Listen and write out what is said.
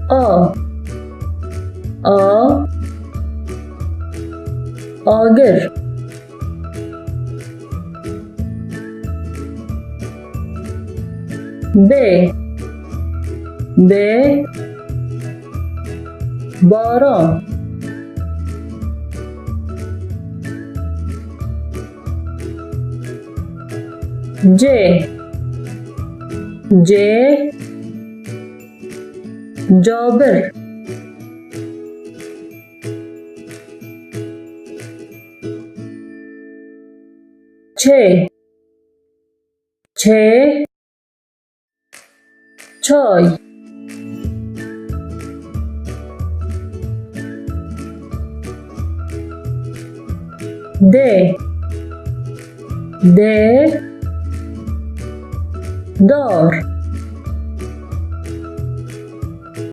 A. A. Agar. B. B. Baran. C. C. Cabir. Ç. Ç. Çay. D. D. Dar.